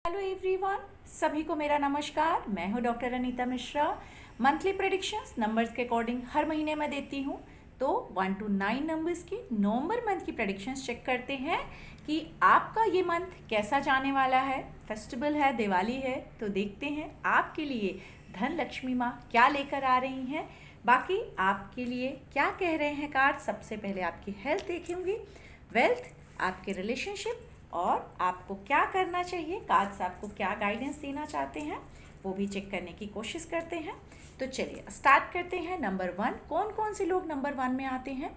Hello everyone, सभी को मेरा नमस्कार। मैं हूं doctor Anita Mishra. Monthly predictions numbers के अकॉर्डिंग हर महीने मैं देती हूं। तो 1 to 9 नंबर्स की नवंबर मंथ की प्रेडिक्शंस चेक करते हैं कि आपका ये मंथ कैसा जाने वाला है। फेस्टिवल है, दिवाली है, तो देखते हैं आपके लिए धन लक्ष्मी माँ क्या लेकर आ रही हैं। बाकी आपके लिए क्या कह रहे हैं कार्ड। सबसे पहले आपकी हेल्थ देखेंगे, वेल्थ, आपके रिलेशनशिप और आपको क्या करना चाहिए। कार्ड्स आपको क्या गाइडेंस देना चाहते हैं वो भी चेक करने की कोशिश करते हैं। तो चलिए स्टार्ट करते हैं। नंबर 1, कौन कौन से लोग नंबर 1 में आते हैं।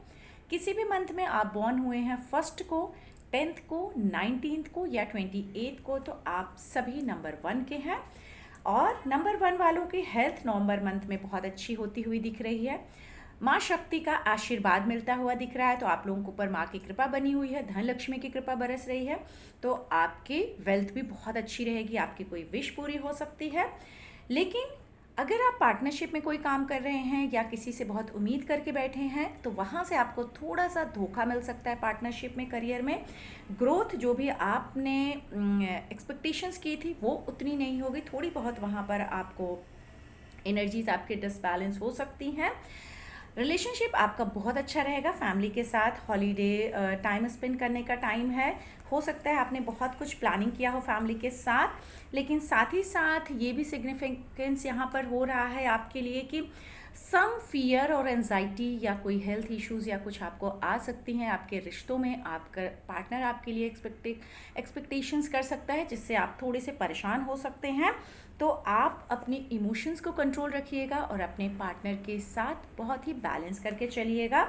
किसी भी मंथ में आप बॉर्न हुए हैं 1 को, 10 को, 19 को या 28 को, तो आप सभी नंबर 1 के हैं। और नंबर 1 वालों की हेल्थ नवंबर मंथ में बहुत अच्छी होती हुई दिख रही है। माँ शक्ति का आशीर्वाद मिलता हुआ दिख रहा है। तो आप लोगों के ऊपर माँ की कृपा बनी हुई है, धन लक्ष्मी की कृपा बरस रही है। तो आपकी वेल्थ भी बहुत अच्छी रहेगी, आपकी कोई विश पूरी हो सकती है। लेकिन अगर आप पार्टनरशिप में कोई काम कर रहे हैं या किसी से बहुत उम्मीद करके बैठे हैं तो वहाँ से आपको थोड़ा सा धोखा मिल सकता है। पार्टनरशिप में, करियर में ग्रोथ जो भी आपने एक्सपेक्टेशंस की थी वो उतनी नहीं होगी। थोड़ी बहुत वहाँ पर आपको एनर्जीज आपके डिसबैलेंस हो सकती हैं। रिलेशनशिप आपका बहुत अच्छा रहेगा। फैमिली के साथ हॉलीडे टाइम स्पेंड करने का टाइम है। हो सकता है आपने बहुत कुछ प्लानिंग किया हो फैमिली के साथ, लेकिन साथ ही साथ ये भी सिग्निफिकेंस यहाँ पर हो रहा है आपके लिए कि सम फियर और एंजाइटी या कोई हेल्थ इश्यूज़ या कुछ आपको आ सकती हैं आपके रिश्तों में। आपका पार्टनर आपके लिए एक्सपेक्टेशंस कर सकता है जिससे आप थोड़े से परेशान हो सकते हैं। तो आप अपनी इमोशंस को कंट्रोल रखिएगा और अपने पार्टनर के साथ बहुत ही बैलेंस करके चलिएगा।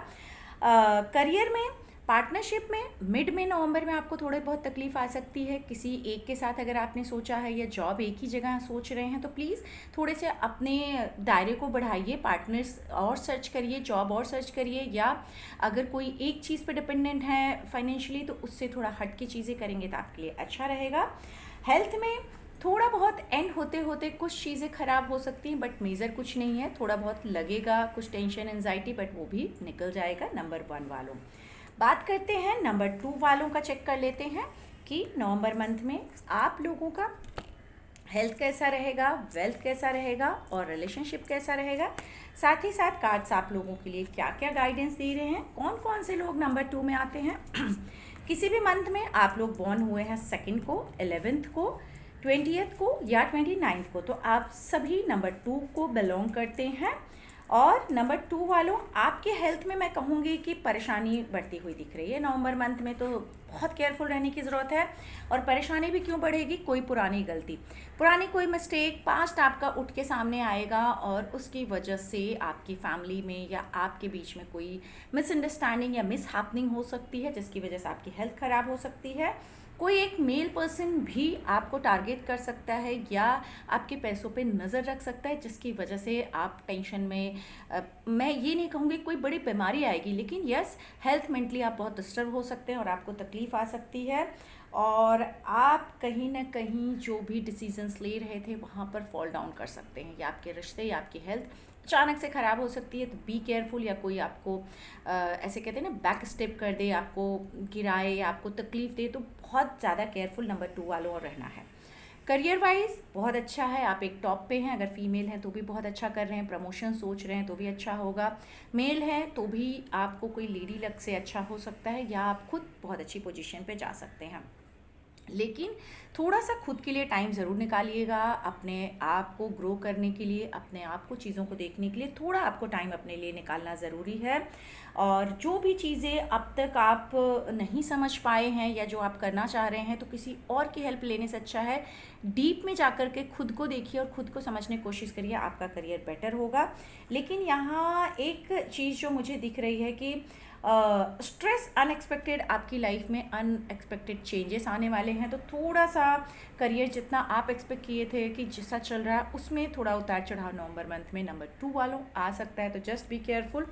करियर में, पार्टनरशिप में मिड में नवंबर में आपको थोड़े बहुत तकलीफ आ सकती है। किसी एक के साथ अगर आपने सोचा है या जॉब एक ही जगह सोच रहे हैं तो प्लीज़ थोड़े से अपने दायरे को बढ़ाइए, पार्टनर्स और सर्च करिए, जॉब और सर्च करिए। या अगर कोई एक चीज़ पर डिपेंडेंट है फाइनेंशियली तो उससे थोड़ा हट के चीज़ें करेंगे तो आपके लिए अच्छा रहेगा। हेल्थ में थोड़ा बहुत एंड होते होते कुछ चीज़ें ख़राब हो सकती हैं, बट मेजर कुछ नहीं है। थोड़ा बहुत लगेगा कुछ टेंशन, एंजाइटी, बट वो भी निकल जाएगा नंबर 1 वालों। बात करते हैं नंबर 2 वालों का। चेक कर लेते हैं कि नवंबर मंथ में आप लोगों का हेल्थ कैसा रहेगा, वेल्थ कैसा रहेगा और रिलेशनशिप कैसा रहेगा। साथ ही साथ कार्ड्स आप लोगों के लिए क्या क्या गाइडेंस दे रहे हैं, कौन कौन से लोग नंबर 2 में आते हैं। किसी भी मंथ में आप लोग बॉर्न हुए हैं 2 को, 11 को, 20th को या 29th को, तो आप सभी नंबर 2 को बिलोंग करते हैं। और नंबर 2 वालों, आपके हेल्थ में मैं कहूँगी कि परेशानी बढ़ती हुई दिख रही है नवंबर मंथ में, तो बहुत केयरफुल रहने की ज़रूरत है। और परेशानी भी क्यों बढ़ेगी, कोई पुरानी गलती, पुरानी कोई मिस्टेक, पास्ट आपका उठ के सामने आएगा और उसकी वजह से आपकी फैमिली में या आपके बीच में कोई मिसअंडरस्टैंडिंग या मिसहैपनिंग हो सकती है जिसकी वजह से आपकी हेल्थ ख़राब हो सकती है। कोई एक मेल पर्सन भी आपको टारगेट कर सकता है या आपके पैसों पे नज़र रख सकता है जिसकी वजह से आप टेंशन में, मैं ये नहीं कहूँगी कोई बड़ी बीमारी आएगी, लेकिन यस हेल्थ मेंटली आप बहुत डिस्टर्ब हो सकते हैं और आपको तकलीफ़ आ सकती है। और आप कहीं ना कहीं जो भी डिसीजंस ले रहे थे वहाँ पर फॉल डाउन कर सकते हैं, या आपके रिश्ते या आपकी हेल्थ अचानक से ख़राब हो सकती है। तो बी केयरफुल। या कोई आपको ऐसे कहते हैं ना बैक स्टेप कर दे, आपको गिराए या आपको तकलीफ़ दे, तो बहुत ज़्यादा केयरफुल नंबर 2 वालों और रहना है। करियर वाइज बहुत अच्छा है, आप एक टॉप पे हैं। अगर फीमेल हैं तो भी बहुत अच्छा कर रहे हैं, प्रमोशन सोच रहे हैं तो भी अच्छा होगा। मेल हैं तो भी आपको कोई लेडी लक से अच्छा हो सकता है या आप खुद बहुत अच्छी पोजीशन पे जा सकते हैं। लेकिन थोड़ा सा खुद के लिए टाइम ज़रूर निकालिएगा, अपने आप को ग्रो करने के लिए, अपने आप को चीज़ों को देखने के लिए थोड़ा आपको टाइम अपने लिए निकालना ज़रूरी है। और जो भी चीज़ें अब तक आप नहीं समझ पाए हैं या जो आप करना चाह रहे हैं तो किसी और की हेल्प लेने से अच्छा है डीप में जाकर के खुद को देखिए और खुद को समझने की कोशिश करिए, आपका करियर बेटर होगा। लेकिन यहाँ एक चीज़ जो मुझे दिख रही है कि स्ट्रेस अनएक्सपेक्टेड, आपकी लाइफ में अनएक्सपेक्टेड चेंजेस आने वाले हैं। तो थोड़ा सा करियर जितना आप एक्सपेक्ट किए थे कि जैसा चल रहा है उसमें थोड़ा उतार चढ़ाव नवंबर मंथ में नंबर 2 वालों आ सकता है, तो जस्ट बी केयरफुल।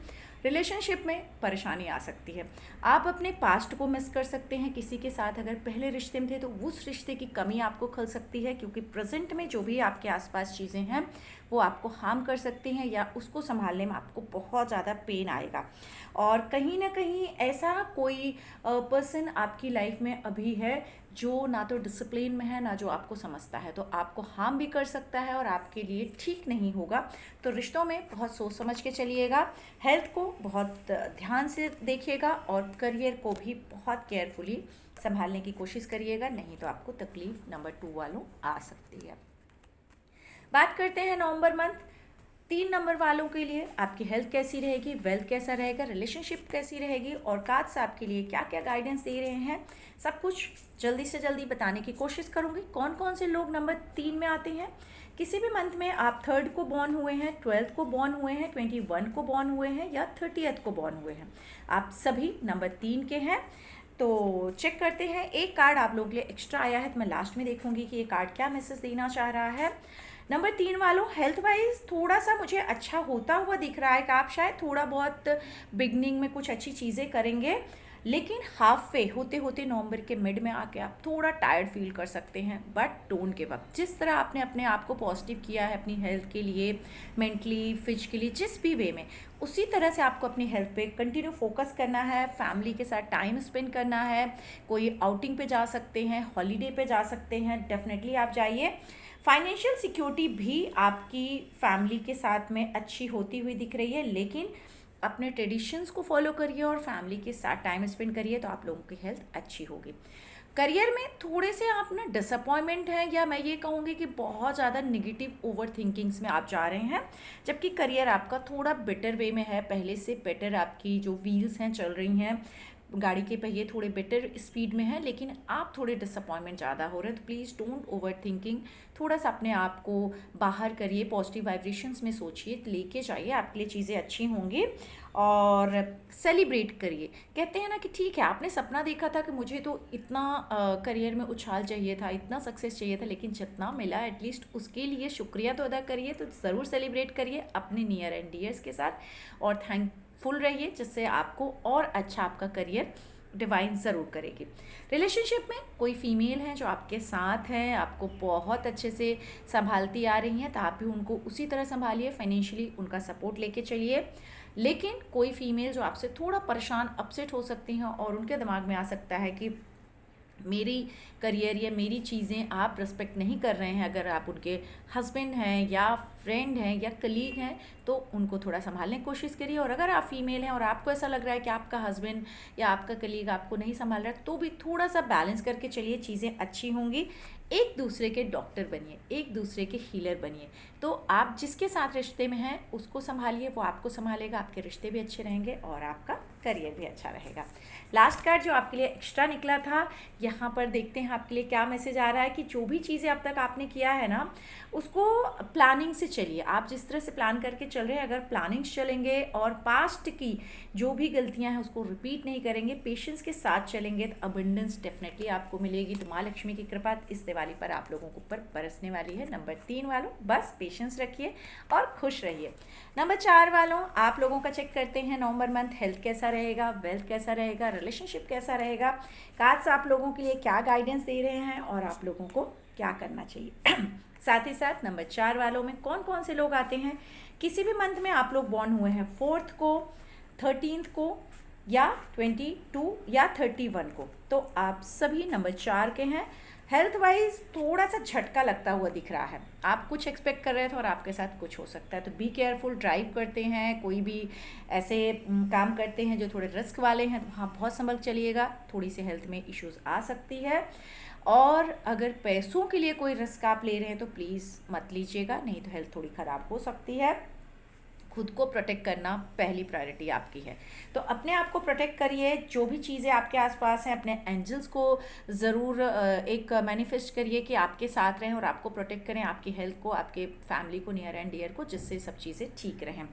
रिलेशनशिप में परेशानी आ सकती है, आप अपने पास्ट को मिस कर सकते हैं। किसी के साथ अगर पहले रिश्ते में थे तो उस रिश्ते की कमी आपको खल सकती है, क्योंकि प्रेजेंट में जो भी आपके आसपास चीज़ें हैं वो आपको हार्म कर सकती हैं या उसको संभालने में आपको बहुत ज़्यादा पेन आएगा। और कहीं ना कहीं ऐसा कोई पर्सन आपकी लाइफ में अभी है जो ना तो डिसिप्लिन में है ना जो आपको समझता है, तो आपको हार्म भी कर सकता है और आपके लिए ठीक नहीं होगा। तो रिश्तों में बहुत सोच समझ के चलिएगा, हेल्थ को बहुत ध्यान से देखिएगा और करियर को भी बहुत केयरफुली संभालने की कोशिश करिएगा, नहीं तो आपको तकलीफ नंबर 2 वालों आ सकती है। बात करते हैं नवंबर मंथ 3 नंबर वालों के लिए आपकी हेल्थ कैसी रहेगी, वेल्थ कैसा रहेगा, रिलेशनशिप कैसी रहेगी और कार्ड्स आपके लिए क्या क्या गाइडेंस दे रहे हैं, सब कुछ जल्दी से जल्दी बताने की कोशिश करूँगी। कौन कौन से लोग नंबर 3 में आते हैं, किसी भी मंथ में आप 3rd को बॉर्न हुए हैं, 12th को बॉर्न हुए हैं, 21 को बॉर्न हुए हैं या 30th को बॉर्न हुए हैं, आप सभी नंबर 3 के हैं। तो चेक करते हैं, एक कार्ड आप लोगों के लिए एक्स्ट्रा आया है, तो मैं लास्ट में देखूंगी कि ये कार्ड क्या मैसेज देना चाह रहा है। नंबर 3 वालों, हेल्थ वाइज थोड़ा सा मुझे अच्छा होता हुआ दिख रहा है कि आप शायद थोड़ा बहुत बिगनिंग में कुछ अच्छी चीज़ें करेंगे, लेकिन हाफ वे होते होते नवंबर के मिड में आके आप थोड़ा टायर्ड फील कर सकते हैं। But don't give up. जिस तरह आपने अपने आप को पॉजिटिव किया है अपनी हेल्थ के लिए, मेंटली फिजिकली जिस भी वे में, उसी तरह से आपको अपनी हेल्थ पे कंटिन्यू फोकस करना है, फैमिली के साथ टाइम स्पेंड करना है, कोई आउटिंग पे जा सकते हैं, हॉलीडे पे जा सकते हैं, डेफिनेटली आप जाइए। फाइनेंशियल सिक्योरिटी भी आपकी फैमिली के साथ में अच्छी होती हुई दिख रही है, लेकिन अपने ट्रेडिशंस को फॉलो करिए और फैमिली के साथ टाइम स्पेंड करिए तो आप लोगों की हेल्थ अच्छी होगी। करियर में थोड़े से आप ना डिसअपॉइंटमेंट है, या मैं ये कहूँगी कि बहुत ज़्यादा निगेटिव ओवर थिंकिंग्स में आप जा रहे हैं, जबकि करियर आपका थोड़ा बेटर वे में है, पहले से बेटर आपकी जो व्हील्स हैं चल रही हैं, गाड़ी के पहिए थोड़े बेटर स्पीड में है, लेकिन आप थोड़े डिसअपॉइंटमेंट ज़्यादा हो रहे हैं। तो प्लीज़ डोंट ओवर थिंकिंग, थोड़ा सा अपने आप को बाहर करिए, पॉजिटिव वाइब्रेशंस में सोचिए, लेके जाइए, आपके लिए चीज़ें अच्छी होंगी और सेलिब्रेट करिए। कहते हैं ना कि ठीक है, आपने सपना देखा था कि मुझे तो इतना करियर में उछाल चाहिए था, इतना सक्सेस चाहिए था, लेकिन जितना मिला एटलीस्ट उसके लिए शुक्रिया तो अदा करिए, तो ज़रूर सेलिब्रेट करिए अपने नियर एंड डियर्स के साथ और थैंकफुल रहिए, जिससे आपको और अच्छा आपका करियर डिवाइन ज़रूर करेगी। रिलेशनशिप में कोई फीमेल है जो आपके साथ है, आपको बहुत अच्छे से संभालती आ रही हैं, तो आप भी उनको उसी तरह संभालिए, फाइनेंशियली उनका सपोर्ट लेके चलिए। लेकिन कोई फीमेल जो आपसे थोड़ा परेशान अपसेट हो सकती हैं और उनके दिमाग में आ सकता है कि मेरी करियर या मेरी चीज़ें आप रिस्पेक्ट नहीं कर रहे हैं, अगर आप उनके हस्बैंड हैं या फ्रेंड हैं या कलीग हैं तो उनको थोड़ा संभालने की कोशिश करिए। और अगर आप फीमेल हैं और आपको ऐसा लग रहा है कि आपका हस्बैंड या आपका कलीग आपको नहीं संभाल रहा है, तो भी थोड़ा सा बैलेंस करके चलिए, चीज़ें अच्छी होंगी। एक दूसरे के डॉक्टर बनिए, एक दूसरे के हीलर बनिए। तो आप जिसके साथ रिश्ते में हैं उसको संभालिए, वो आपको संभालेगा, आपके रिश्ते भी अच्छे रहेंगे और आपका करियर भी अच्छा रहेगा। लास्ट कार्ड जो आपके लिए एक्स्ट्रा निकला था, यहाँ पर देखते हैं आपके लिए क्या मैसेज आ रहा है कि जो भी चीज़ें अब तक आपने किया है ना, उसको प्लानिंग से चलिए। आप जिस तरह से प्लान करके चल रहे हैं, अगर प्लानिंग चलेंगे और पास्ट की जो भी गलतियां हैं उसको रिपीट नहीं करेंगे, पेशेंस के साथ चलेंगे, तो अबंडेंस डेफिनेटली आपको मिलेगी। तो माँ लक्ष्मी की कृपा इस दिवाली पर आप लोगों के ऊपर बरसने वाली है। नंबर 3 वालों, बस पेशेंस रखिए और खुश रहिए। नंबर 4 वालों, आप लोगों का चेक करते हैं नवंबर मंथ, हेल्थ कैसा रहेगा, वेल्थ कैसा रहेगा, रिलेशनशिप कैसा रहेगा, कार्ड्स आप लोगों के लिए क्या गाइडेंस दे रहे हैं और आप लोगों को क्या करना चाहिए। साथ ही साथ नंबर 4 वालों में कौन कौन से लोग आते हैं, किसी भी मंथ में आप लोग बॉर्न हुए हैं 4th को, 13th को या 22 या 31 को, तो आप सभी नंबर 4 के हैं। हेल्थ वाइज थोड़ा सा झटका लगता हुआ दिख रहा है, आप कुछ एक्सपेक्ट कर रहे थे और आपके साथ कुछ हो सकता है, तो बी केयरफुल। ड्राइव करते हैं, कोई भी ऐसे काम करते हैं जो थोड़े रिस्क वाले हैं, तो वहाँ बहुत संभल चलिएगा, थोड़ी सी हेल्थ में इश्यूज आ सकती है। और अगर पैसों के लिए कोई रिस्क आप ले रहे हैं तो प्लीज़ मत लीजिएगा, नहीं तो हेल्थ थोड़ी ख़राब हो सकती है। खुद को प्रोटेक्ट करना पहली प्रायोरिटी आपकी है, तो अपने आप को प्रोटेक्ट करिए। जो भी चीज़ें आपके आसपास हैं, अपने एंजल्स को ज़रूर एक मैनिफेस्ट करिए कि आपके साथ रहें और आपको प्रोटेक्ट करें, आपकी हेल्थ को, आपके फैमिली को, नियर एंड डियर को, जिससे सब चीज़ें ठीक रहें।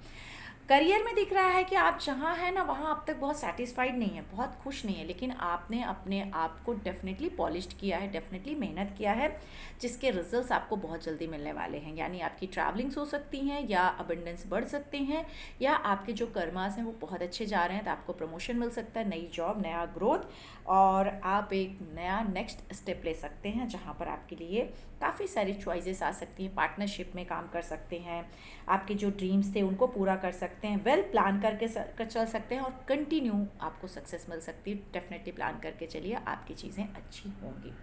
करियर में दिख रहा है कि आप जहाँ हैं ना वहाँ अब तक बहुत सेटिस्फाइड नहीं है, बहुत खुश नहीं है, लेकिन आपने अपने आप को डेफिनेटली पॉलिश्ड किया है, डेफिनेटली मेहनत किया है, जिसके रिजल्ट्स आपको बहुत जल्दी मिलने वाले हैं। यानी आपकी ट्रैवलिंग्स हो सकती हैं या अबंडेंस बढ़ सकते हैं, या आपके जो कर्मास हैं वो बहुत अच्छे जा रहे हैं, तो आपको प्रमोशन मिल सकता है, नई जॉब, नया ग्रोथ, और आप एक नया नेक्स्ट स्टेप ले सकते हैं जहाँ पर आपके लिए काफ़ी सारी चॉइसेस आ सकती हैं। पार्टनरशिप में काम कर सकते हैं, आपके जो ड्रीम्स थे उनको पूरा कर सकते सकते हैं, वेल प्लान करके चल सकते हैं और कंटिन्यू आपको सक्सेस मिल सकती है। डेफिनेटली प्लान करके चलिए, आपकी चीज़ें अच्छी होंगी।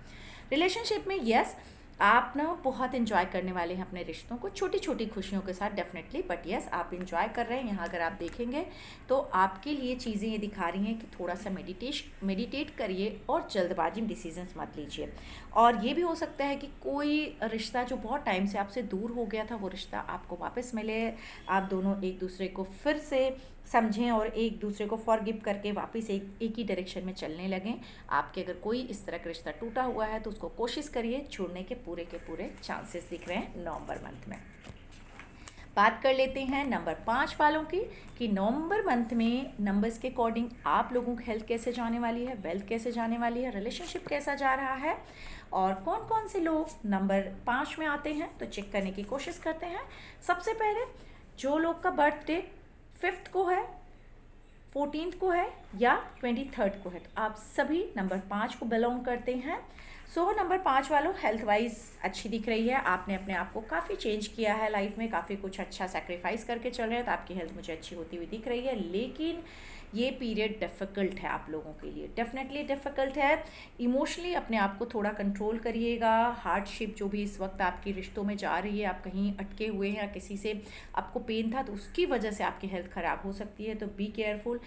रिलेशनशिप में यस, आप ना बहुत इन्जॉय करने वाले हैं अपने रिश्तों को, छोटी छोटी खुशियों के साथ डेफिनेटली, बट यस आप इन्जॉय कर रहे हैं। यहाँ अगर आप देखेंगे तो आपके लिए चीज़ें ये दिखा रही हैं कि थोड़ा सा मेडिटेट करिए और जल्दबाजी में डिसीजंस मत लीजिए। और ये भी हो सकता है कि कोई रिश्ता जो बहुत टाइम से आपसे दूर हो गया था, वो रिश्ता आपको वापस मिले, आप दोनों एक दूसरे को फिर से समझें और एक दूसरे को फॉरगिव करके वापस एक ही डायरेक्शन में चलने लगें। आपके अगर कोई इस तरह का रिश्ता टूटा हुआ है तो उसको कोशिश करिए, छोड़ने के पूरे चांसेस दिख रहे हैं नवंबर मंथ में। बात कर लेते हैं नंबर 5 वालों की कि नवंबर मंथ में नंबर्स के अकॉर्डिंग आप लोगों की हेल्थ कैसे जाने वाली है, वेल्थ कैसे जाने वाली है, रिलेशनशिप कैसा जा रहा है और कौन कौन से लोग नंबर 5 में आते हैं, तो चेक करने की कोशिश करते हैं। सबसे पहले जो लोग का बर्थडे 5th को है, 14th को है या 23rd को है, तो आप सभी नंबर 5 को बिलोंग करते हैं। सो नंबर 5 वालों हेल्थ वाइज अच्छी दिख रही है, आपने अपने आप को काफ़ी चेंज किया है लाइफ में, काफ़ी कुछ अच्छा सेक्रीफाइस करके चल रहे हैं, तो आपकी हेल्थ मुझे अच्छी होती हुई दिख रही है। लेकिन ये पीरियड डिफ़िकल्ट है आप लोगों के लिए, डेफिनेटली डिफ़िकल्ट है। इमोशनली अपने आप को थोड़ा कंट्रोल करिएगा। हार्डशिप जो भी इस वक्त आपकी रिश्तों में जा रही है, आप कहीं अटके हुए हैं या किसी से आपको पेन था तो उसकी वजह से आपकी हेल्थ ख़राब हो सकती है, तो बी केयरफुल।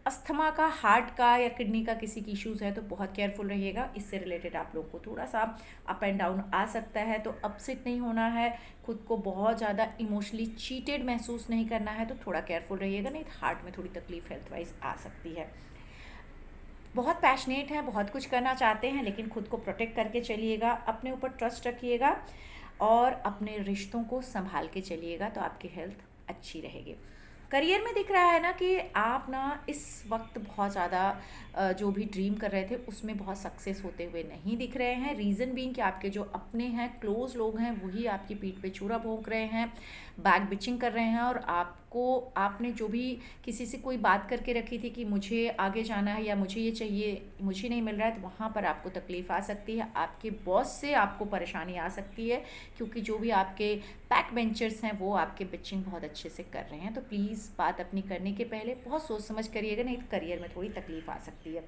अस्थमा का, हार्ट का या किडनी का किसी की इश्यूज़ है तो बहुत केयरफुल रहिएगा, इससे रिलेटेड आप लोगों को थोड़ा सा अप एंड डाउन आ सकता है, तो अपसेट नहीं होना है, खुद को बहुत ज़्यादा इमोशनली चीटेड महसूस नहीं करना है, तो थोड़ा केयरफुल रहिएगा, नहीं तो हार्ट में थोड़ी तकलीफ हेल्थ वाइज आ सकती है। बहुत पैशनेट हैं, बहुत कुछ करना चाहते हैं, लेकिन खुद को प्रोटेक्ट करके चलिएगा, अपने ऊपर ट्रस्ट रखिएगा और अपने रिश्तों को संभाल के चलिएगा, तो आपकी हेल्थ अच्छी रहेगी। करियर में दिख रहा है ना कि आप ना इस वक्त बहुत ज़्यादा जो भी ड्रीम कर रहे थे उसमें बहुत सक्सेस होते हुए नहीं दिख रहे हैं। रीज़न बीइंग कि आपके जो अपने हैं, क्लोज लोग हैं, वही आपकी पीठ पे छुरा भोंक रहे हैं, बैक बिचिंग कर रहे हैं, और आपने जो भी किसी से कोई बात करके रखी थी कि मुझे आगे जाना है या मुझे ये चाहिए, मुझे नहीं मिल रहा है, तो वहाँ पर आपको तकलीफ़ आ सकती है, आपके बॉस से आपको परेशानी आ सकती है, क्योंकि जो भी आपके बैक बेंचर्स हैं वो आपके बिचिंग बहुत अच्छे से कर रहे हैं। तो प्लीज़ बात अपनी करने के पहले बहुत सोच समझ करिएगा, नहीं तो करियर में थोड़ी तकलीफ आ सकती है।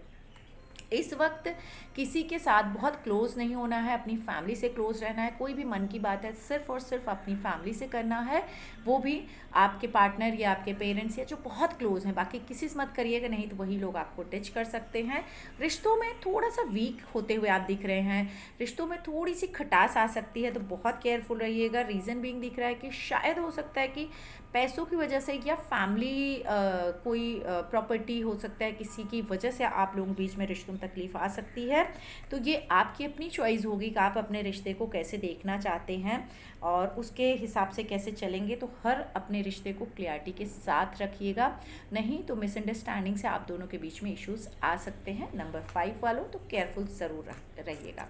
इस वक्त किसी के साथ बहुत क्लोज नहीं होना है, अपनी फैमिली से क्लोज रहना है। कोई भी मन की बात है सिर्फ और सिर्फ अपनी फैमिली से करना है, वो भी आपके पार्टनर या आपके पेरेंट्स या जो बहुत क्लोज हैं, बाकी किसी से मत करिएगा, नहीं तो वही लोग आपको टच कर सकते हैं। रिश्तों में थोड़ा सा वीक होते हुए आप दिख रहे हैं, रिश्तों में थोड़ी सी खटास आ सकती है, तो बहुत केयरफुल रहिएगा। रीज़न बीइंग दिख रहा है कि शायद हो सकता है कि पैसों की वजह से या फैमिली कोई प्रॉपर्टी हो सकता है, किसी की वजह से आप लोगों के बीच में रिश्तों में तकलीफ़ आ सकती है। तो ये आपकी अपनी चॉइस होगी कि आप अपने रिश्ते को कैसे देखना चाहते हैं और उसके हिसाब से कैसे चलेंगे। तो हर अपने रिश्ते को क्लियरिटी के साथ रखिएगा, नहीं तो मिसअंडरस्टैंडिंग से आप दोनों के बीच में इश्यूज़ आ सकते हैं। नंबर 5 वालों तो केयरफुल ज़रूर रहिएगा।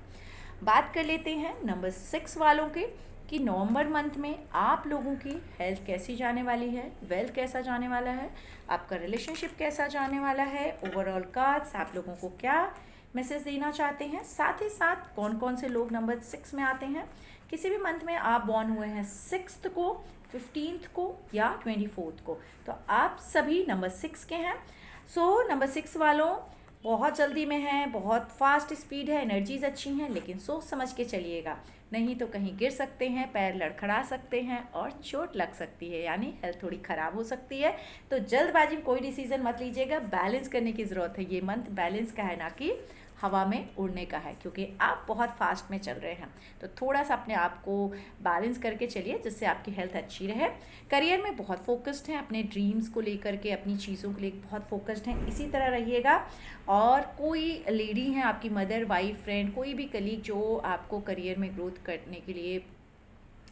बात कर लेते हैं नंबर 6 वालों के कि नवंबर मंथ में आप लोगों की हेल्थ कैसी जाने वाली है, वेल्थ कैसा जाने वाला है, आपका रिलेशनशिप कैसा जाने वाला है, ओवरऑल कार्ड्स आप लोगों को क्या मैसेज देना चाहते हैं, साथ ही साथ कौन कौन से लोग नंबर 6 में आते हैं। किसी भी मंथ में आप बॉर्न हुए हैं 6th को, 15th को या 24th को, तो आप सभी नंबर 6 के हैं। सो नंबर 6 वालों बहुत जल्दी में है, बहुत फास्ट स्पीड है, एनर्जीज अच्छी हैं, लेकिन सोच समझ के चलिएगा, नहीं तो कहीं गिर सकते हैं, पैर लड़खड़ा सकते हैं और चोट लग सकती है, यानी हेल्थ थोड़ी ख़राब हो सकती है। तो जल्दबाजी में कोई डिसीज़न मत लीजिएगा, बैलेंस करने की ज़रूरत है। ये मंथ बैलेंस का है, ना कि हवा में उड़ने का है, क्योंकि आप बहुत फास्ट में चल रहे हैं। तो थोड़ा सा अपने आप को बैलेंस करके चलिए, जिससे आपकी हेल्थ अच्छी रहे। करियर में बहुत फोकस्ड हैं, अपने ड्रीम्स को लेकर के, अपनी चीज़ों को लेकर बहुत फोकस्ड हैं, इसी तरह रहिएगा। और कोई लेडी हैं आपकी मदर, वाइफ, फ्रेंड, कोई भी कलीग जो आपको करियर में ग्रोथ करने के लिए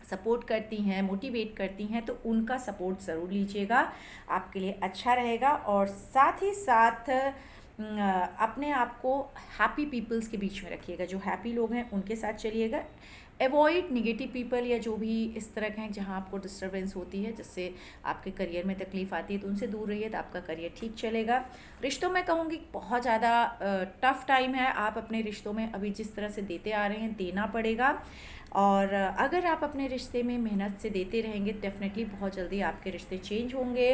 सपोर्ट करती हैं, मोटिवेट करती हैं, तो उनका सपोर्ट ज़रूर लीजिएगा, आपके लिए अच्छा रहेगा। और साथ ही साथ अपने आप को हैप्पी पीपल्स के बीच में रखिएगा, जो हैप्पी लोग हैं उनके साथ चलिएगा। अवॉइड निगेटिव पीपल या जो भी इस तरह के हैं जहाँ आपको डिस्टर्बेंस होती है, जिससे आपके करियर में तकलीफ़ आती है, तो उनसे दूर रहिए, तो आपका करियर ठीक चलेगा। रिश्तों में कहूँगी बहुत ज़्यादा टफ़ टाइम है, आप अपने रिश्तों में अभी जिस तरह से देते आ रहे हैं देना पड़ेगा। और अगर आप अपने रिश्ते में मेहनत से देते रहेंगे डेफिनेटली बहुत जल्दी आपके रिश्ते चेंज होंगे।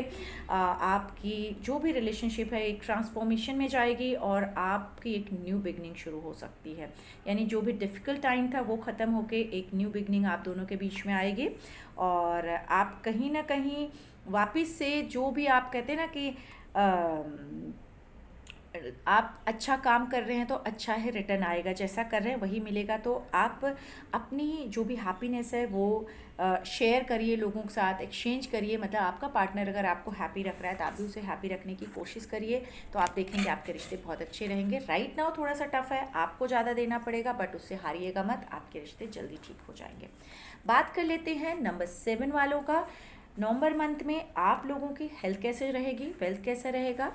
आपकी जो भी रिलेशनशिप है एक ट्रांसफॉर्मेशन में जाएगी और आपकी एक न्यू बिगनिंग शुरू हो सकती है। यानी जो भी डिफ़िकल्ट टाइम था वो ख़त्म होके एक न्यू बिगनिंग आप दोनों के बीच में आएगी और आप कहीं ना कहीं वापस से जो भी आप कहते हैं ना कि आप अच्छा काम कर रहे हैं तो अच्छा है रिटर्न आएगा, जैसा कर रहे हैं वही मिलेगा। तो आप अपनी जो भी हैप्पीनेस है वो शेयर करिए लोगों के साथ, एक्सचेंज करिए। मतलब आपका पार्टनर अगर आपको हैप्पी रख रहा है तो आप भी उसे हैप्पी रखने की कोशिश करिए, तो आप देखेंगे आपके रिश्ते बहुत अच्छे रहेंगे। राइट नाउ थोड़ा सा टफ है, आपको ज़्यादा देना पड़ेगा, बट उससे हारिएगा मत, आपके रिश्ते जल्दी ठीक हो जाएंगे। बात कर लेते हैं नंबर 7 वालों का। नवंबर मंथ में आप लोगों की हेल्थ कैसे रहेगी, वेल्थ कैसा रहेगा,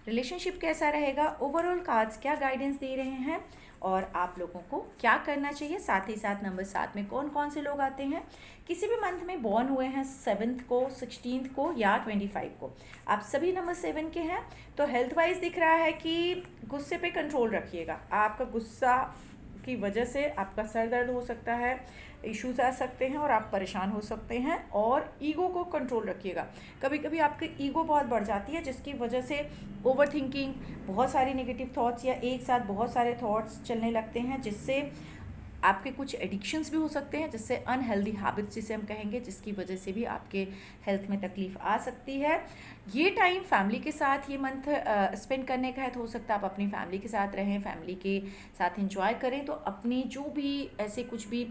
रिलेशनशिप कैसा रहेगा, ओवरऑल कार्ड्स क्या गाइडेंस दे रहे हैं और आप लोगों को क्या करना चाहिए। साथ ही साथ नंबर 7 में कौन कौन से लोग आते हैं, किसी भी मंथ में बॉर्न हुए हैं 7th को, 16th को या 25 को, आप सभी नंबर 7 के हैं। तो हेल्थ वाइज दिख रहा है कि गुस्से पे कंट्रोल रखिएगा। आपका गुस्सा की वजह से आपका सर दर्द हो सकता है, इश्यूज आ सकते हैं और आप परेशान हो सकते हैं। और ईगो को कंट्रोल रखिएगा। कभी कभी आपकी ईगो बहुत बढ़ जाती है जिसकी वजह से ओवर थिंकिंग, बहुत सारी नेगेटिव थॉट्स या एक साथ बहुत सारे थॉट्स चलने लगते हैं, जिससे आपके कुछ एडिक्शंस भी हो सकते हैं, जिससे अनहेल्दी हैबिट्स जिसे हम कहेंगे, जिसकी वजह से भी आपके हेल्थ में तकलीफ आ सकती है। ये टाइम फैमिली के साथ ये मंथ स्पेंड करने का है, तो हो सकता है आप अपनी फैमिली के साथ रहें, फैमिली के साथ एंजॉय करें। तो अपनी जो भी ऐसे कुछ भी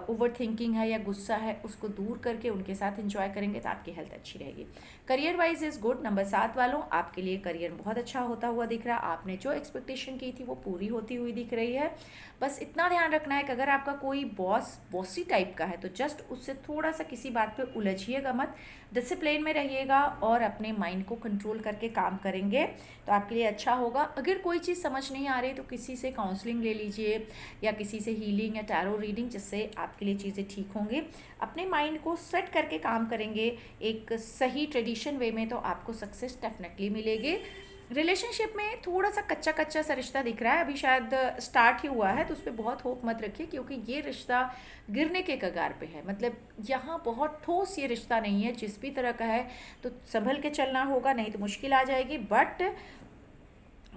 ओवर थिंकिंग है या गुस्सा है उसको दूर करके उनके साथ एंजॉय करेंगे तो आपकी हेल्थ अच्छी रहेगी। Career wise is good. Number 7 वालों, आपके लिए करियर बहुत अच्छा होता हुआ दिख रहा है। आपने जो एक्सपेक्टेशन की थी वो पूरी होती हुई दिख रही है। बस इतना ध्यान रखना है कि अगर आपका कोई बॉसी टाइप का है तो जस्ट उससे थोड़ा सा किसी बात पे उलझिएगा मत, डिसिप्लिन में रहिएगा और अपने माइंड को कंट्रोल करके काम करेंगे तो आपके लिए अच्छा होगा। अगर कोई चीज़ समझ नहीं आ रही तो किसी से काउंसलिंग ले लीजिए या किसी से हीलिंग या टैरो रीडिंग, जिससे आपके लिए चीज़ें ठीक होंगी। अपने माइंड को सेट करके काम करेंगे एक सही ट्रेडिशन वे में तो आपको सक्सेस डेफिनेटली मिलेगी। रिलेशनशिप में थोड़ा सा कच्चा कच्चा सा रिश्ता दिख रहा है, अभी शायद स्टार्ट ही हुआ है, तो उस पर बहुत होप मत रखिए क्योंकि ये रिश्ता गिरने के कगार पे है। मतलब यहाँ बहुत ठोस ये रिश्ता नहीं है, जिस भी तरह का है तो संभल के चलना होगा, नहीं तो मुश्किल आ जाएगी। बट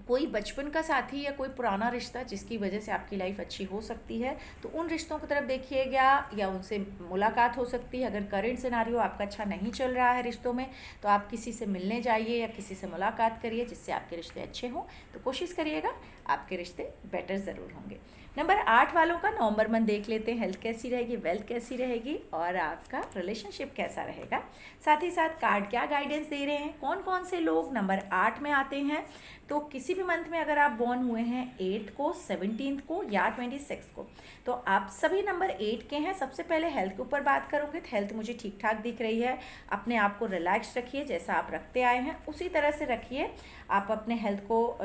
कोई बचपन का साथी या कोई पुराना रिश्ता जिसकी वजह से आपकी लाइफ अच्छी हो सकती है तो उन रिश्तों की तरफ देखिएगा या उनसे मुलाकात हो सकती है। अगर करंट सिनारियो आपका अच्छा नहीं चल रहा है रिश्तों में तो आप किसी से मिलने जाइए या किसी से मुलाकात करिए जिससे आपके रिश्ते अच्छे हों। तो कोशिश करिएगा, आपके रिश्ते बेटर ज़रूर होंगे। नंबर 8 वालों का नवंबर मंथ देख लेते हैं, हेल्थ कैसी रहेगी, वेल्थ कैसी रहेगी और आपका रिलेशनशिप कैसा रहेगा। साथ ही साथ कार्ड क्या गाइडेंस दे रहे हैं, कौन कौन से लोग नंबर 8 में आते हैं। तो किसी भी मंथ में अगर आप बॉर्न हुए हैं 8 को, 17 को या 26 को तो आप सभी नंबर 8 के हैं। सबसे पहले हेल्थ के ऊपर बात करोगे तो हेल्थ मुझे ठीक ठाक दिख रही है। अपने आप को रिलैक्स रखिए, जैसा आप रखते आए हैं उसी तरह से रखिए। आप अपने हेल्थ को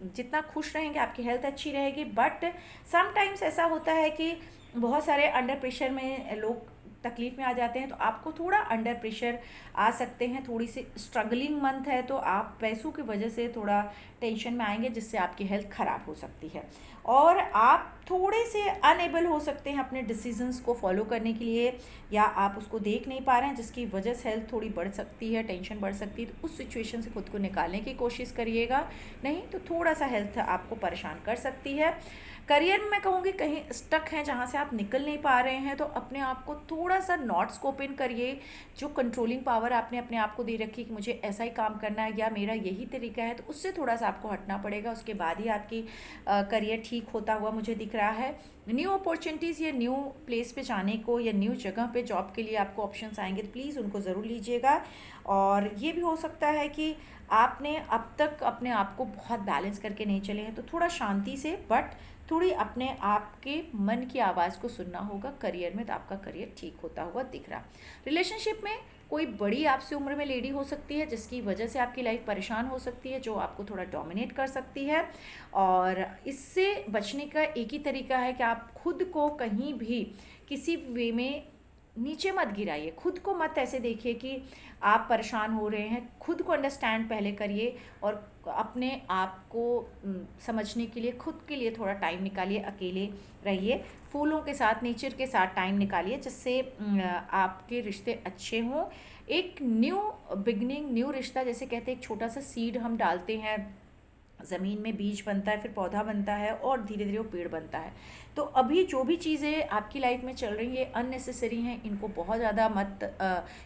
जितना खुश रहेंगे आपकी हेल्थ अच्छी रहेगी। बट समटाइम्स ऐसा होता है कि बहुत सारे अंडर प्रेशर में लोग तकलीफ़ में आ जाते हैं, तो आपको थोड़ा अंडर प्रेशर आ सकते हैं। थोड़ी सी स्ट्रगलिंग मंथ है तो आप पैसों की वजह से थोड़ा टेंशन में आएंगे जिससे आपकी हेल्थ ख़राब हो सकती है और आप थोड़े से अनएबल हो सकते हैं अपने डिसीजंस को फॉलो करने के लिए, या आप उसको देख नहीं पा रहे हैं जिसकी वजह से हेल्थ थोड़ी बढ़ सकती है, टेंशन बढ़ सकती है। तो उस सिचुएशन से खुद को निकालने की कोशिश करिएगा, नहीं तो थोड़ा सा हेल्थ आपको परेशान कर सकती है। करियर में मैं कहूँगी कहीं स्टक हैं जहाँ से आप निकल नहीं पा रहे हैं तो अपने आप को थोड़ा सा नॉट स्कोपिन करिए। जो कंट्रोलिंग पावर आपने अपने आप को दे रखी कि मुझे ऐसा ही काम करना है या मेरा यही तरीका है, तो उससे थोड़ा सा आपको हटना पड़ेगा। उसके बाद ही आपकी करियर ठीक होता हुआ मुझे दिख रहा है। न्यू अपॉर्चुनिटीज़ या न्यू प्लेस पे जाने को या न्यू जगह पे जॉब के लिए आपको ऑप्शंस आएंगे तो प्लीज़ उनको ज़रूर लीजिएगा। और ये भी हो सकता है कि आपने अब तक अपने आप को बहुत बैलेंस करके नहीं चले हैं, तो थोड़ा शांति से बट थोड़ी अपने आप के मन की आवाज़ को सुनना होगा करियर में, तो आपका करियर ठीक होता हुआ दिख रहा। रिलेशनशिप में कोई बड़ी आपसे उम्र में लेडी हो सकती है जिसकी वजह से आपकी लाइफ परेशान हो सकती है, जो आपको थोड़ा डोमिनेट कर सकती है। और इससे बचने का एक ही तरीका है कि आप खुद को कहीं भी किसी वे में नीचे मत गिराइए, खुद को मत ऐसे देखिए कि आप परेशान हो रहे हैं। खुद को अंडरस्टैंड पहले करिए और अपने आप को समझने के लिए खुद के लिए थोड़ा टाइम निकालिए, अकेले रहिए, फूलों के साथ, नेचर के साथ टाइम निकालिए, जिससे आपके रिश्ते अच्छे हों। एक न्यू बिगनिंग, न्यू रिश्ता, जैसे कहते हैं एक छोटा सा सीड हम डालते हैं ज़मीन में, बीज बनता है, फिर पौधा बनता है और धीरे धीरे वो पेड़ बनता है। तो अभी जो भी चीज़ें आपकी लाइफ में चल रही हैं अननेसेसरी हैं, इनको बहुत ज़्यादा मत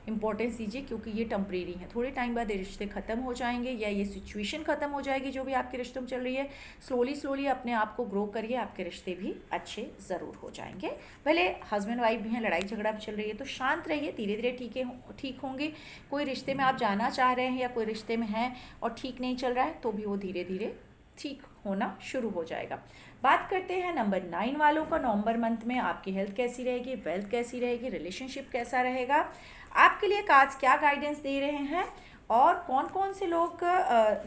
इम्पोर्टेंस दीजिए, क्योंकि ये टेम्परेरी हैं। थोड़े टाइम बाद ये रिश्ते ख़त्म हो जाएंगे या ये सिचुएशन ख़त्म हो जाएगी जो भी आपके रिश्तों में चल रही है। स्लोली स्लोली अपने आप को ग्रो करिए, आपके रिश्ते भी अच्छे ज़रूर हो जाएंगे। भले हस्बैंड वाइफ भी हैं, लड़ाई झगड़ा भी चल रही है, तो शांत रहिए, धीरे धीरे ठीक होंगे। कोई रिश्ते में आप जाना चाह रहे हैं या कोई रिश्ते में हैं और ठीक नहीं चल रहा है, तो भी वो धीरे धीरे ठीक होना शुरू हो जाएगा। बात करते हैं नंबर 9 वालों का। नवंबर मंथ में आपकी हेल्थ कैसी रहेगी, वेल्थ कैसी रहेगी, रिलेशनशिप कैसा रहेगा, आपके लिए कार्ड्स क्या गाइडेंस दे रहे हैं और कौन कौन से लोग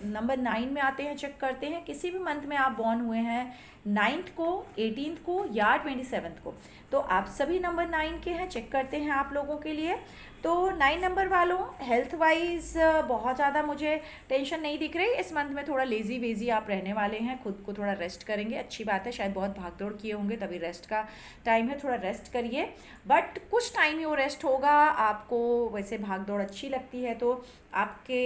नंबर 9 में आते हैं, चेक करते हैं। किसी भी मंथ में आप बॉर्न हुए हैं 9th को, 18th को या 27th को, तो आप सभी नंबर 9 के हैं। चेक करते हैं आप लोगों के लिए। तो 9 नंबर वालों, हेल्थ वाइज बहुत ज़्यादा मुझे टेंशन नहीं दिख रही इस मंथ में। थोड़ा लेज़ी वेज़ी आप रहने वाले हैं, खुद को थोड़ा रेस्ट करेंगे, अच्छी बात है। शायद बहुत भाग दौड़ किए होंगे, तभी रेस्ट का टाइम है, थोड़ा रेस्ट करिए। बट कुछ टाइम ही वो रेस्ट होगा। आपको वैसे भाग दौड़ अच्छी लगती है, तो आपके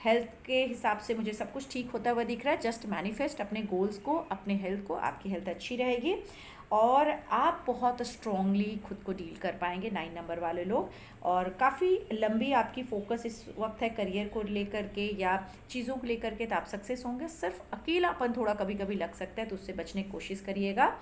हेल्थ के हिसाब से मुझे सब कुछ ठीक होता हुआ दिख रहा है। जस्ट मैनिफेस्ट अपने गोल्स को, अपने हेल्थ को, आपकी हेल्थ अच्छी रहेगी और आप बहुत स्ट्रॉन्गली खुद को डील कर पाएंगे 9 नंबर वाले लोग। और काफ़ी लंबी आपकी फोकस इस वक्त है करियर को लेकर के या चीज़ों को लेकर के, तो आप सक्सेस होंगे। सिर्फ अकेलापन थोड़ा कभी कभी लग सकता है, तो उससे बचने की कोशिश करिएगा।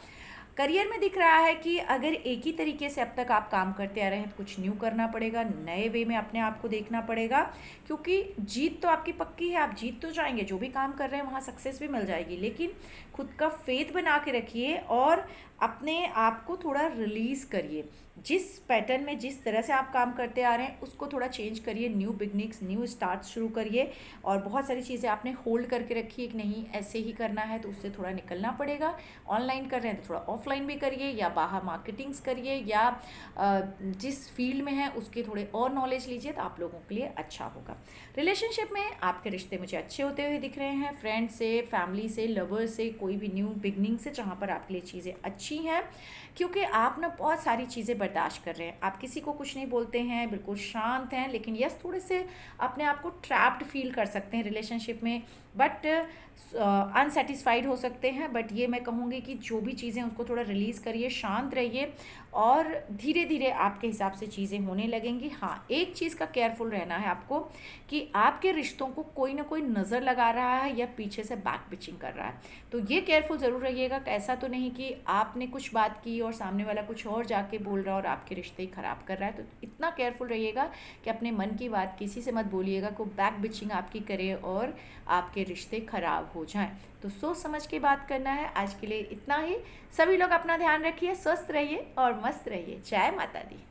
करियर में दिख रहा है कि अगर एक ही तरीके से अब तक आप काम करते आ रहे हैं, तो कुछ न्यू करना पड़ेगा, नए वे में अपने आप को देखना पड़ेगा, क्योंकि जीत तो आपकी पक्की है, आप जीत तो जाएंगे। जो भी काम कर रहे हैं वहाँ सक्सेस भी मिल जाएगी, लेकिन खुद का फेथ बना के रखिए और अपने आप को थोड़ा रिलीज़ करिए। जिस पैटर्न में, जिस तरह से आप काम करते आ रहे हैं, उसको थोड़ा चेंज करिए। न्यू बिगनिंग्स, न्यू स्टार्ट शुरू करिए। और बहुत सारी चीज़ें आपने होल्ड करके रखी है कि नहीं ऐसे ही करना है, तो उससे थोड़ा निकलना पड़ेगा। ऑनलाइन कर रहे हैं तो थोड़ा ऑफलाइन भी करिए, या बाहर मार्केटिंग्स करिए, या जिस फील्ड में है उसके थोड़े और नॉलेज लीजिए, तो आप लोगों के लिए अच्छा होगा। रिलेशनशिप में आपके रिश्ते मुझे अच्छे होते हुए दिख रहे हैं, फ्रेंड से, फैमिली से, लवर से, कोई भी न्यू बिगनिंग से, जहाँ पर आपके लिए चीज़ें अच्छी हैं, क्योंकि आप ना बहुत सारी चीज़ें बर्दाश्त कर रहे हैं। आप किसी को कुछ नहीं बोलते हैं, बिल्कुल शांत हैं, लेकिन यस थोड़े से अपने आप को ट्रैप्ड फील कर सकते हैं रिलेशनशिप में, बट अनसेटिस्फाइड हो सकते हैं। बट ये मैं कहूँगी कि जो भी चीज़ें उसको थोड़ा रिलीज़ करिए, शांत रहिए और धीरे धीरे आपके हिसाब से चीज़ें होने लगेंगी। हाँ, एक चीज़ का केयरफुल रहना है आपको कि आपके रिश्तों को कोई ना कोई नज़र लगा रहा है या पीछे से बैक पिचिंग कर रहा है, तो ये केयरफुल ज़रूर रहिएगा। ऐसा तो नहीं कि आपने कुछ बात की और सामने वाला कुछ और जाके बोल रहा है और आपके रिश्ते ही ख़राब कर रहा है। तो इतना केयरफुल रहिएगा कि अपने मन की बात किसी से मत बोलिएगा को बैक पिचिंग आपकी करे और आपके रिश्ते ख़राब हो जाएं। तो सोच समझ के बात करना है। आज के लिए इतना ही। सभी लोग अपना ध्यान रखिए, स्वस्थ रहिए और मस्त रहिए। जय माता दी।